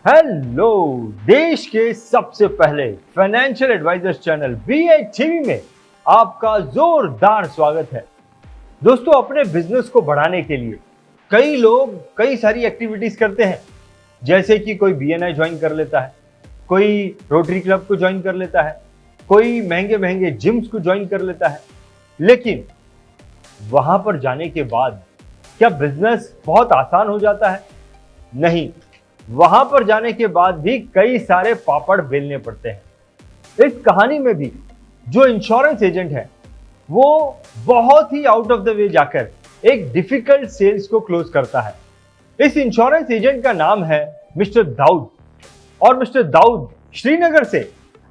Hello, देश के सबसे पहले financial advisors channel BI TV में आपका जोरदार स्वागत है। दोस्तों, अपने बिजनेस को बढ़ाने के लिए कई लोग कई सारी एक्टिविटीज करते हैं, जैसे कि कोई BNI ज्वाइन कर लेता है, कोई रोटरी क्लब को ज्वाइन कर लेता है, कोई महंगे महंगे जिम्स को ज्वाइन कर लेता है। लेकिन वहां पर जाने के बाद क्या बिजनेस बहुत आसान हो जाता है? नहीं, वहां पर जाने के बाद भी कई सारे पापड़ बेलने पड़ते हैं। इस कहानी में भी जो इंश्योरेंस एजेंट है वो बहुत ही आउट ऑफ द वे जाकर एक डिफिकल्ट सेल्स को क्लोज करता है। इस इंश्योरेंस एजेंट का नाम है मिस्टर दाऊद, और मिस्टर दाऊद श्रीनगर से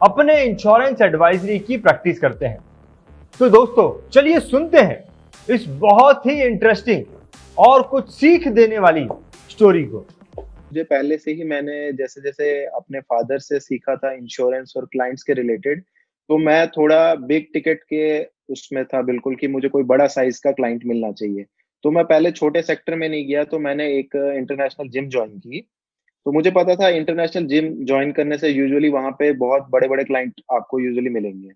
अपने इंश्योरेंस एडवाइजरी की प्रैक्टिस करते हैं। तो दोस्तों, चलिए सुनते हैं इस बहुत ही इंटरेस्टिंग और कुछ सीख देने वाली स्टोरी को। मुझे पहले से ही मैंने जैसे-जैसे अपने फादर से सीखा था इंश्योरेंस और क्लाइंट्स के रिलेटेड, तो मैं थोड़ा बिग टिकट के उसमें था बिल्कुल कि मुझे कोई बड़ा साइज़ का क्लाइंट मिलना चाहिए। तो मैं पहले छोटे सेक्टर में नहीं गया, तो मैंने एक इंटरनेशनल जिम जॉइन की। तो मुझे पता था इंटरनेशनल जिम जॉइन करने से यूजुअली वहाँ पे बहुत बड़े-बड़े क्लाइंट आपको यूजुअली मिलेंगे।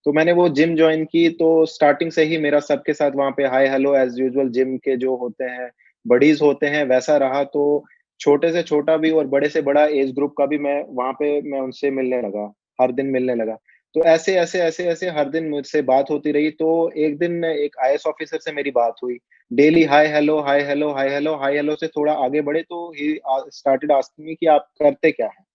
तो मैंने वो जिम जॉइन की, तो स्टार्टिंग से ही मेरा सबके साथ वहाँ पे hi hello as usual gym के जो होते हैं, बडीज़ होते हैं, वैसा रहा। तो छोटे से छोटा भी और बड़े से बड़ा एज ग्रुप का भी मैं उनसे मिलने लगा, हर दिन मिलने लगा। तो ऐसे हर दिन मुझसे बात होती रही। तो एक दिन एक आईएएस ऑफिसर से मेरी बात हुई। Daily hi hello, hi hello, hi hello, hi hello से थोड़ा आगे बढ़े, तो ही स्टार्टेड आस्किंग मी कि आप करते क्या हैं?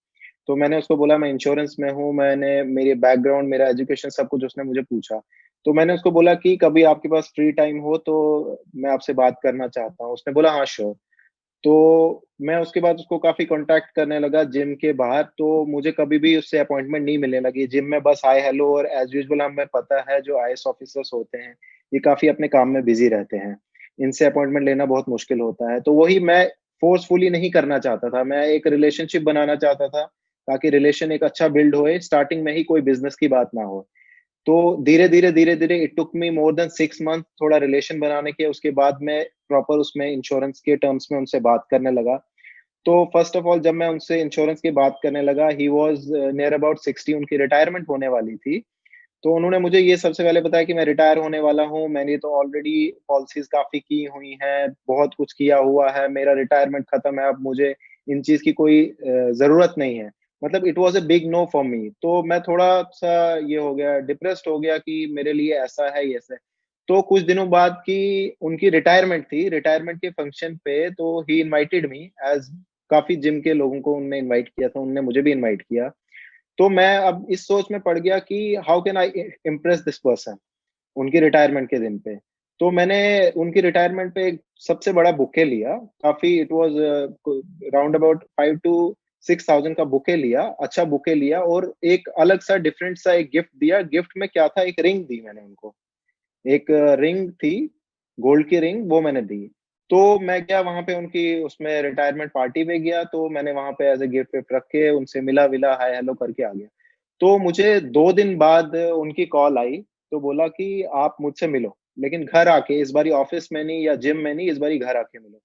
तो मैंने उसको बोला मैं इंश्योरेंस में हूँ, मैंने मेरी बैकग्राउंड, मेरा एजुकेशन सब कुछ उसने मुझे पूछा। तो मैंने उसको बोला कि कभी आपके पास फ्री टाइम हो तो मैं आपसे बात करना चाहता हूँ। उसने बोला हाँ, श्योर। तो मैं उसके बाद उसको काफ़ी कॉन्टैक्ट करने लगा जिम के बाहर, तो मुझे कभी भी उससे अपॉइंटमेंट नहीं मिलने लगी। जिम में बस हाय हेलो, और एज़ यूजुअल हमें पता है जो आईएएस ऑफिसर्स होते हैं, ये काफ़ी अपने काम में बिज़ी रहते हैं। इनसे अपॉइंटमेंट लेना बहुत मुश्किल होता है। तो वही मैं फ़ोर्सफुली नहीं करना चाहता था, मैं एक रिलेशनशिप बनाना चाहता था, ताकि रिलेशन एक अच्छा बिल्ड होए, स्टार्टिंग में ही कोई बिज़नेस की बात ना हो। तो धीरे-धीरे it took me more than 6 month थोड़ा रिलेशन बनाने के, उसके बाद मैं प्रॉपर उसमें इंश्योरेंस के टर्म्स में उनसे बात करने लगा। तो फर्स्ट ऑफ ऑल जब मैं उनसे इंश्योरेंस की बात करने लगा, ही वाज़ नियर अबाउट 60, उनकी रिटायरमेंट होने वाली थी। तो उन्होंने मुझे ये सबसे पहले बताया कि मैं रिटायर होने वाला हूँ, मैंने तो ऑलरेडी पॉलिसीज़ काफ़ी की हुई हैं, बहुत कुछ किया हुआ है, मेरा रिटायरमेंट खत्म है, अब मुझे इन चीज़ की कोई ज़रूरत नहीं है। मतलब it was a big no for me. तो मैं थोड़ा-सा ये हो गया, डिप्रेस्ड हो गया कि मेरे लिए ऐसा है, ये ऐसा है। तो कुछ दिनों बाद की उनकी रिटायरमेंट थी, रिटायरमेंट के फंक्शन पे तो ही इनवाइटेड मी एज़, काफ़ी जिम के लोगों को उन्होंने इनवाइट किया था, उन्होंने मुझे भी इनवाइट किया। तो मैं अब इस सोच में पड़ गया कि how can I impress this person उनकी रिटायरमेंट के दिन पे। तो मैंने उनकी रिटायरमेंट पे एक सबसे बड़ा बुके लिया, काफ़ी it was round about 5 to 6,000 का बुके लिया, अच्छा बुके लिया, और एक अलग-सा डिफरेंट सा एक गिफ्ट दिया। गिफ्ट में क्या था, एक रिंग दी मैंने उनको। एक रिंग थी, गोल्ड की रिंग, वो मैंने दी। तो मैं गया वहाँ पे उनकी उसमें रिटायरमेंट पार्टी में गया, तो मैंने वहाँ पे एज़ अ गिफ्ट विफ्ट रख के उनसे मिला-विला, हाय हेलो करके आ गया। तो मुझे 2 दिन बाद उनकी कॉल आई, तो बोला कि आप मुझसे मिलो, लेकिन घर आके, इस बारी ऑफ़िस में नहीं या जिम में नहीं, इस बारी घर आके मिलो।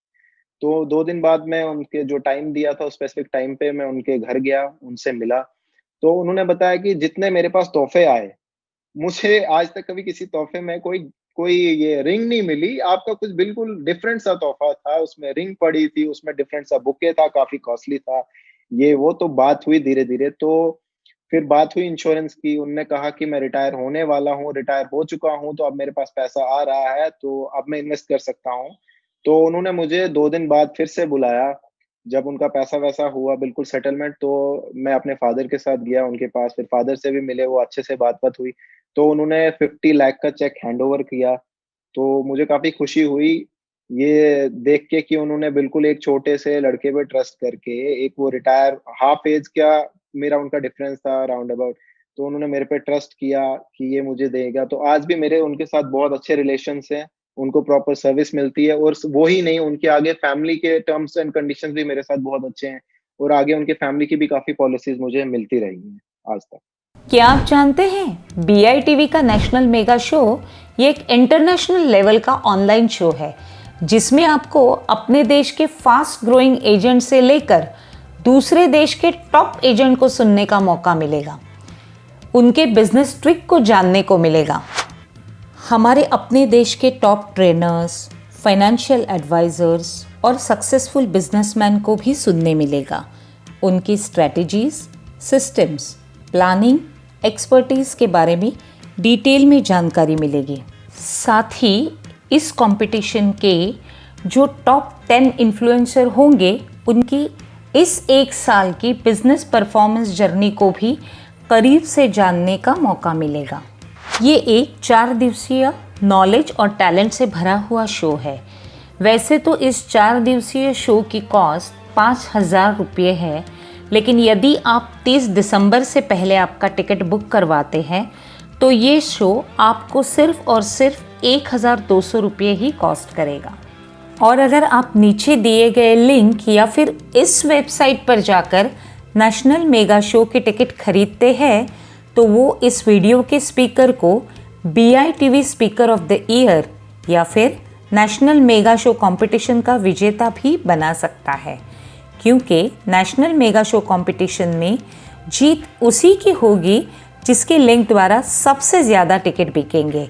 तो 2 दिन बाद मैं उनके जो टाइम दिया था, उस स्पेसिफिक टाइम पे मैं उनके घर गया, उनसे मिला। तो उन्होंने बताया कि जितने मेरे पास तोहफ़े आए, मुझे आज तक कभी किसी तोहफ़े में कोई कोई ये रिंग नहीं मिली। आपका कुछ बिल्कुल डिफरेंट सा तोहफ़ा था, उसमें रिंग पड़ी थी, उसमें डिफरेंट सा बुके था, काफ़ी कॉस्टली था। ये वो तो बात हुई धीरे-धीरे, तो फिर बात हुई इंश्योरेंस की। उन्होंने कहा कि मैं रिटायर होने वाला हूँ, रिटायर हो चुका हूँ, तो अब मेरे पास पैसा आ रहा है, तो अब मैं इन्वेस्ट कर सकता हूँ। तो उन्होंने मुझे 2 दिन बाद फिर से बुलाया, जब उनका पैसा-वैसा हुआ बिल्कुल सेटलमेंट, तो मैं अपने फादर के साथ गया उनके पास, फिर फादर से भी मिले, वो अच्छे से बात-वात हुई। तो उन्होंने 50 लाख का चेक हैंडओवर किया, तो मुझे काफ़ी खुशी हुई, ये देख के कि उन्होंने बिल्कुल एक छोटे से लड़के पे ट्रस्ट करके, एक वो रिटायर हाफ ऐज का मेरा उनका डिफरेंस था राउंड अबाउट, तो उन्होंने मेरे पे ट्रस्ट किया कि ये मुझे देगा। तो आज भी मेरे उनके साथ बहुत अच्छे रिलेशंस हैं, उनको प्रॉपर सर्विस मिलती है, और वो ही नहीं, उनके आगे फैमिली के टर्म्स एंड कंडीशंस भी मेरे साथ बहुत अच्छे हैं, और आगे उनकी फैमिली की भी काफ़ी पॉलिसीज़ मुझे मिलती रही हैं आज तक। क्या आप जानते हैं BITV का नेशनल मेगा शो ये एक इंटरनेशनल लेवल का ऑनलाइन शो है जिसमें आपको अपने देश के फास्ट ग्रोइंग एजेंट से लेकर दूसरे देश के टॉप एजेंट को सुनने का मौका मिलेगा, उनके बिजनेस ट्रिक को जानने को मिलेगा। हमारे अपने देश के टॉप ट्रेनर्स, फाइनेंशियल एडवाइजर्स और सक्सेसफुल बिजनेसमैन को भी सुनने मिलेगा। उनकी स्ट्रैटेजीज, सिस्टम्स, प्लानिंग, एक्सपर्टीज़ के बारे में डिटेल में जानकारी मिलेगी। साथ ही इस कंपटीशन के जो टॉप 10 इन्फ्लुएंसर होंगे उनकी इस 1 साल की बिजनेस परफॉर्मेंस जर्नी को भी करीब से जानने का मौका मिलेगा। ये एक 4 दिवसीय नॉलेज और टैलेंट से भरा हुआ शो है। वैसे तो इस 4 दिवसीय शो की कॉस्ट 5,000 रुपये है, लेकिन यदि आप 30 दिसंबर से पहले आपका टिकट बुक करवाते हैं तो ये शो आपको सिर्फ और सिर्फ 1,200 रुपये ही कॉस्ट करेगा। और अगर आप नीचे दिए गए लिंक या फिर इस वेबसाइट पर जाकर नेशनल मेगा शो के टिकट खरीदते हैं तो वो इस वीडियो के स्पीकर को BITV speaker of the year या फिर नेशनल मेगा शो कंपटीशन का विजेता भी बना सकता है, क्योंकि नेशनल मेगा शो कंपटीशन में जीत उसी की होगी जिसके लिंक द्वारा सबसे ज़्यादा टिकट बिकेंगे।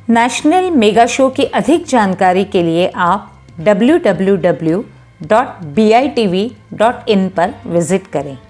नेशनल मेगा शो की अधिक जानकारी के लिए आप www.bitv.in पर विजिट करें।